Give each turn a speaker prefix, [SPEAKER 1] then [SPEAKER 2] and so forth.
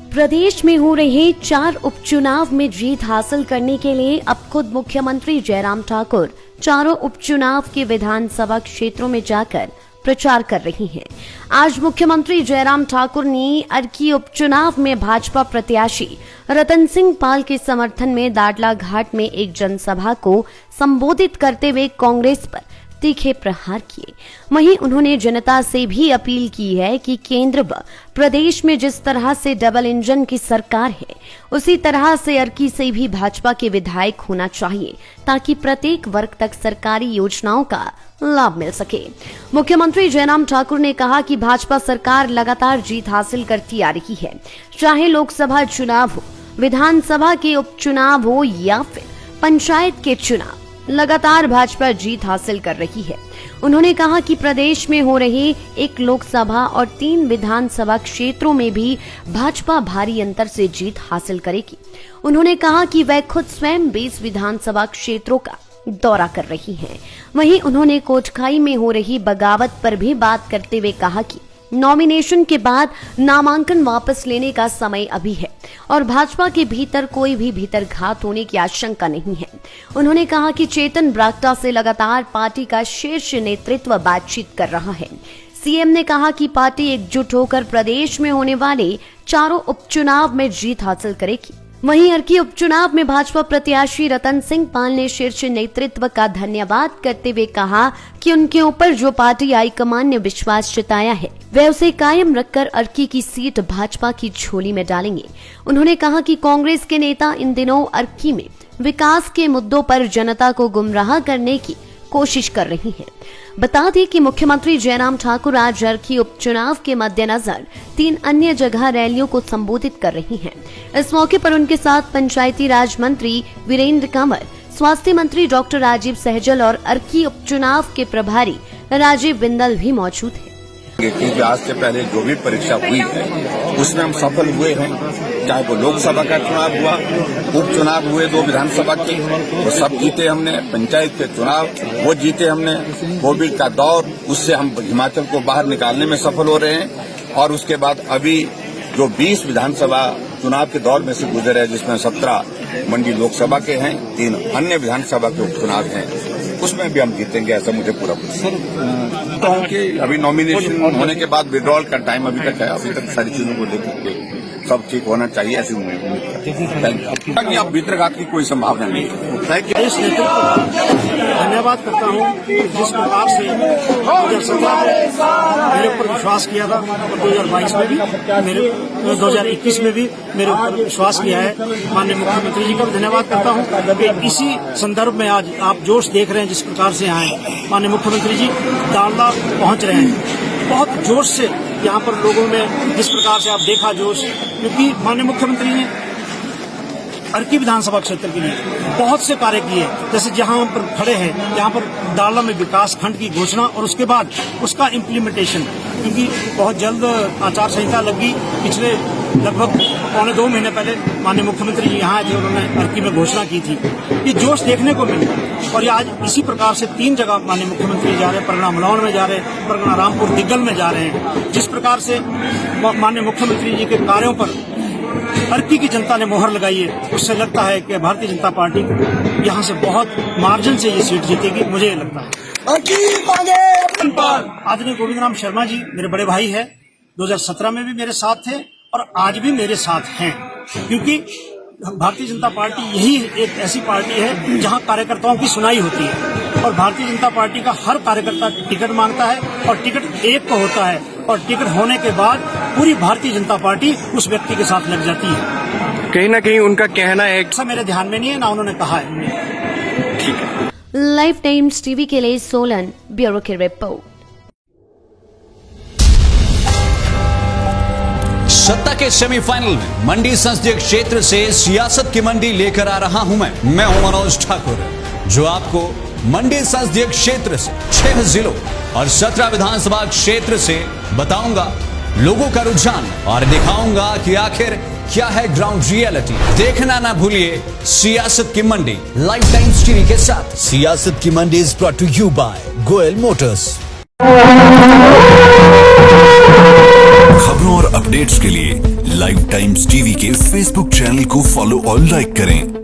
[SPEAKER 1] प्रदेश में हो रहे 4 उपचुनाव में जीत हासिल करने के लिए अब खुद मुख्यमंत्री जयराम ठाकुर चारों उपचुनाव के विधानसभा क्षेत्रों में जाकर प्रचार कर रही हैं। आज मुख्यमंत्री जयराम ठाकुर ने अर्की उपचुनाव में भाजपा प्रत्याशी रतन सिंह पाल के समर्थन में दाड़ला घाट में एक जनसभा को संबोधित करते हुए कांग्रेस पर तीखे प्रहार किए। वहीं उन्होंने जनता से भी अपील की है कि केंद्र व प्रदेश में जिस तरह से डबल इंजन की सरकार है, उसी तरह से अर्की से भी भाजपा के विधायक होना चाहिए ताकि प्रत्येक वर्ग तक सरकारी योजनाओं का लाभ मिल सके। मुख्यमंत्री जयराम ठाकुर ने कहा कि भाजपा सरकार लगातार जीत हासिल करती आ रही है, चाहे लोकसभा चुनाव हो, विधानसभा के उपचुनाव हो या फिर पंचायत के चुनाव, लगातार भाजपा जीत हासिल कर रही है। उन्होंने कहा कि प्रदेश में हो रहे 1 लोकसभा और 3 विधानसभा क्षेत्रों में भी भाजपा भारी अंतर से जीत हासिल करेगी। उन्होंने कहा कि वह खुद स्वयं 20 विधानसभा क्षेत्रों का दौरा कर रही हैं। वहीं उन्होंने कोटखाई में हो रही बगावत पर भी बात करते हुए कहा कि नॉमिनेशन के बाद नामांकन वापस लेने का समय अभी है और भाजपा के भीतर कोई भी भीतरघात होने की आशंका नहीं है। उन्होंने कहा कि चेतन ब्राक्टा से लगातार पार्टी का शीर्ष नेतृत्व बातचीत कर रहा है। सीएम ने कहा कि पार्टी एकजुट होकर प्रदेश में होने वाले चारों उपचुनाव में जीत हासिल करेगी। वहीं अर्की उपचुनाव में भाजपा प्रत्याशी रतन सिंह पाल ने शीर्ष नेतृत्व का धन्यवाद करते हुए कहा कि उनके ऊपर जो पार्टी हाईकमान ने विश्वास जताया है, वे उसे कायम रखकर अर्की की सीट भाजपा की झोली में डालेंगे। उन्होंने कहा कि कांग्रेस के नेता इन दिनों अर्की में विकास के मुद्दों पर जनता को गुमराह करने की कोशिश कर रही हैं। बता दें कि मुख्यमंत्री जयराम ठाकुर आज अर्की उपचुनाव के मद्देनजर 3 अन्य जगह रैलियों को संबोधित कर रही हैं। इस मौके पर उनके साथ पंचायती राज मंत्री वीरेंद्र कंवर, स्वास्थ्य मंत्री डॉक्टर राजीव सहजल और अर्की उपचुनाव के प्रभारी राजीव बिंदल भी मौजूद हैं।
[SPEAKER 2] क्योंकि आज से पहले जो भी परीक्षा हुई है उसमें हम सफल हुए हैं, चाहे वो लोकसभा का चुनाव हुआ, उपचुनाव हुए 2 विधानसभा के, वो सब जीते हमने। पंचायत के चुनाव वो जीते हमने। कोविड का दौर, उससे हम हिमाचल को बाहर निकालने में सफल हो रहे हैं। और उसके बाद अभी जो 20 विधानसभा चुनाव के दौर में से गुजरे हैं, जिसमें 17 मंडी लोकसभा के हैं, 3 अन्य विधानसभा के उपचुनाव हैं, उसमें भी हम जीतेंगे, ऐसा मुझे पूरा पता है। कि अभी नॉमिनेशन होने के बाद विड्रॉल का टाइम अभी तक है, अभी तक सारी चीजों को लेकर सब ठीक होना चाहिए, ऐसी उम्मीद है। ताकि अब भीतरघात की कोई संभावना नहीं है।
[SPEAKER 3] इस नेतृत्व का धन्यवाद करता हूँ जिस प्रकार से 2017 में मेरे ऊपर विश्वास किया था और 2022 में भी, 2021 में भी मेरे ऊपर विश्वास किया है। माननीय मुख्यमंत्री जी का भी धन्यवाद करता हूँ कि इसी संदर्भ में आज आप जोश देख रहे हैं जिस प्रकार से आए। माननीय मुख्यमंत्री जी दाड़ला पहुंच रहे हैं, बहुत जोश से यहाँ पर लोगों में जिस प्रकार से आप देखा जोश, क्योंकि माननीय मुख्यमंत्री ने अर्की विधानसभा क्षेत्र के लिए बहुत से कार्य किए। जैसे जहां पर खड़े हैं, यहाँ पर दाड़ला में विकास खंड की घोषणा और उसके बाद उसका इम्प्लीमेंटेशन, क्योंकि बहुत जल्द आचार संहिता लगी। पिछले लगभग 1.25 महीने पहले माननीय मुख्यमंत्री जी यहाँ आए थे, उन्होंने अर्की में घोषणा की थी। ये जोश देखने को मिला और ये आज इसी प्रकार से 3 जगह माननीय मुख्यमंत्री जा रहे हैं, परगना मलौन में जा रहे हैं, परगना रामपुर दिग्गल में जा रहे हैं। जिस प्रकार से माननीय मुख्यमंत्री जी के कार्यों पर अर्की की जनता ने मोहर लगाई है, उससे लगता है कि भारतीय जनता पार्टी यहाँ से बहुत मार्जिन से ये सीट जीतेगी, मुझे लगता है। आदरणीय गोविंद राम शर्मा जी मेरे बड़े भाई है, 2017 में भी मेरे साथ थे और आज भी मेरे साथ हैं, क्योंकि भारतीय जनता पार्टी यही एक ऐसी पार्टी है जहां कार्यकर्ताओं की सुनाई होती है और भारतीय जनता पार्टी का हर कार्यकर्ता टिकट मांगता है और टिकट एक को होता है और टिकट होने के बाद पूरी भारतीय जनता पार्टी उस व्यक्ति के साथ लग जाती है।
[SPEAKER 4] कहीं ना कहीं उनका कहना है,
[SPEAKER 3] ऐसा मेरे ध्यान में नहीं है, ना उन्होंने कहा है।
[SPEAKER 4] ठीक है।
[SPEAKER 1] लाइव टाइम्स टीवी के लिए सोलन ब्यूरो की रिपोर्ट।
[SPEAKER 5] सत्ता के सेमीफाइनल में मंडी संसदीय क्षेत्र से सियासत की मंडी लेकर आ रहा हूं मैं हूं मनोज ठाकुर, जो आपको मंडी संसदीय क्षेत्र से 6 जिलों और 17 विधानसभा क्षेत्र से बताऊंगा लोगों का रुझान और दिखाऊंगा कि आखिर क्या है ग्राउंड रियलिटी। देखना ना भूलिए सियासत की मंडी लाइव टाइम्स टीवी के साथ।
[SPEAKER 6] सियासत की मंडी is brought to you by Goyal motors.
[SPEAKER 7] खबरों और अपडेट्स के लिए
[SPEAKER 4] लाइव टाइम्स टीवी के फेसबुक चैनल को फॉलो और लाइक करें